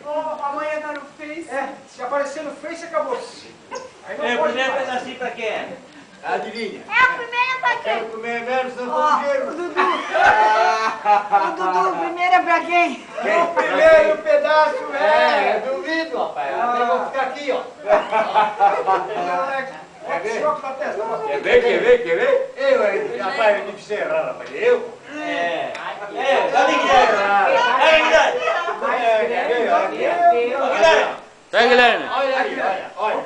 Amanhã tá no Face. É, se aparecer no Face, acabou. Aí não É, o pode primeiro mais. pedacinho pra quem é? Adivinha? É a primeira pra quem? Quero comer velho, São Ó, Paulo. o Dudu. O Dudu, o primeiro é pra quem? O primeiro pedaço é... Duvido, rapaz. Eu vou ficar aqui, ó. Quer ver? Choque na testa. Quer ver? Rapaz, eu tive que ser errado, rapaz. Eu? Cadê Guilherme? Tá, Guilherme? Olha aí, olha.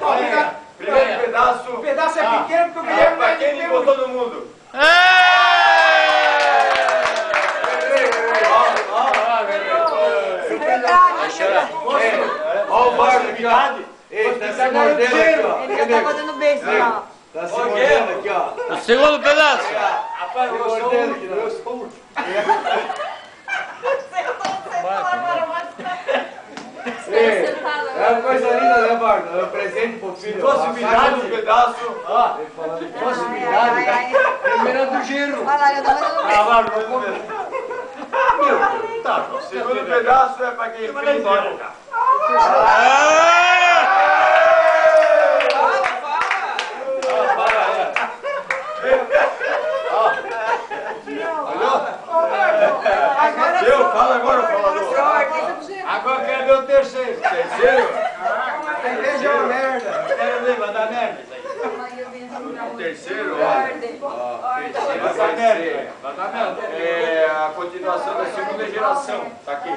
Olha, Primeiro pedaço. o pedaço é pequeno porque o Guilherme Pra vai quem ter ligou todo mundo? Vai chorar. Olha o barco aqui, ó. Ei, tá se mordendo aqui, ó. Ele já tá fazendo beijo, ó. Tá se mordendo aqui, ó. O segundo pedaço. Rapaz, eu sou o último. Eu sou o último. É uma coisa linda, né, Bardo? É um presente pro filho. Possibilidade um pedaço. Ó, ele falando de possibilidade. Primeira do giro. Olha lá, eu tô fazendo beijo. Bardo, vamos comer. Tá, o segundo pedaço é pra quem fez embora, cara. Eu falo agora, falador. Agora quero ver o terceiro. Terceiro? Veja uma merda. Quero ver, vai dar merda isso aí. O terceiro, ó. Vai dar merda. Vai dar merda. É a continuação da segunda geração. Tá aqui.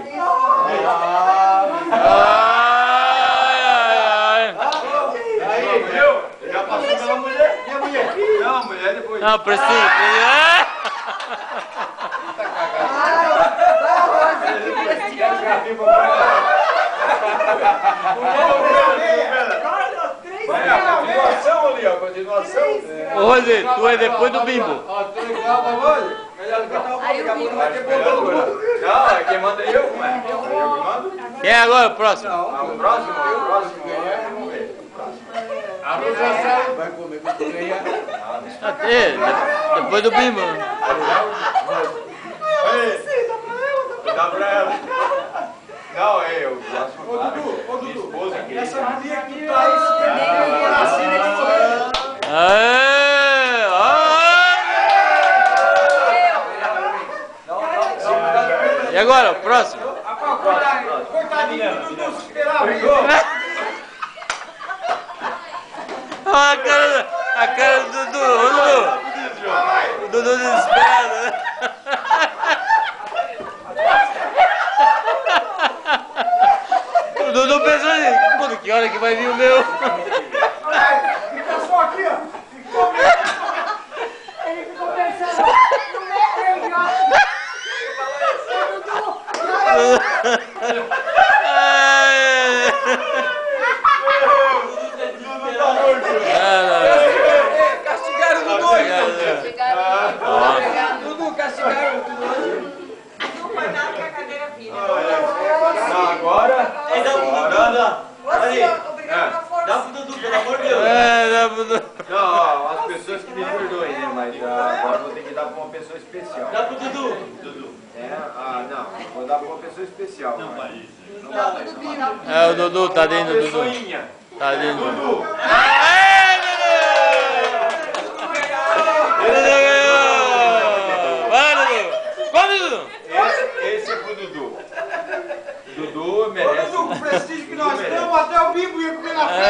Aí, viu? Já passou pela mulher. E a mulher? Não, a mulher depois. Não, precisa. Vai a continuação ali, ó. Continuação. Ô, Rosê, tu é depois do bimbo. Ó, tu legal pra hoje? Não, é quem manda eu, como é? Eu que mando? Quem é agora o próximo? O próximo, é, vamos ver. A Rosa vai comer com tu ganhar. Depois do bimbo. Dá pra ela. Não, é eu. Ô, Dudu, Minha esposa aqui. essa guria que tu tá esquentando na cena de E agora, o próximo? Coitadinho do Dudu, se esperava. A cara do Dudu. O Dudu desesperado, né? O Dudu pensou assim, mano, que hora que vai vir o meu? Fica só aqui, ó. Ele ficou pensando. Castigaram o Dudu. Dudu, castigaram o Dudu. Não foi nada que a cadeira vira. Agora. Obrigado pela força. Dá pro Dudu, pelo amor de Deus. Dá pro Dudu. Não, ó, as pessoas que me perdoem, né? Mas agora vou ter que dar pra uma pessoa especial. Dá pro Dudu. Não. Vou dar pra uma pessoa especial. Não, mas. É, o Dudu, tá dentro do Dudu. Pessoinha. Tá dentro do Dudu. Dudu. Ele ganhou! Vai, Dudu! Come, Dudu! Esse é pro Dudu. Dudu merece. Dudu, com o prestígio que nós temos, até o Bimbo ia comer na frente.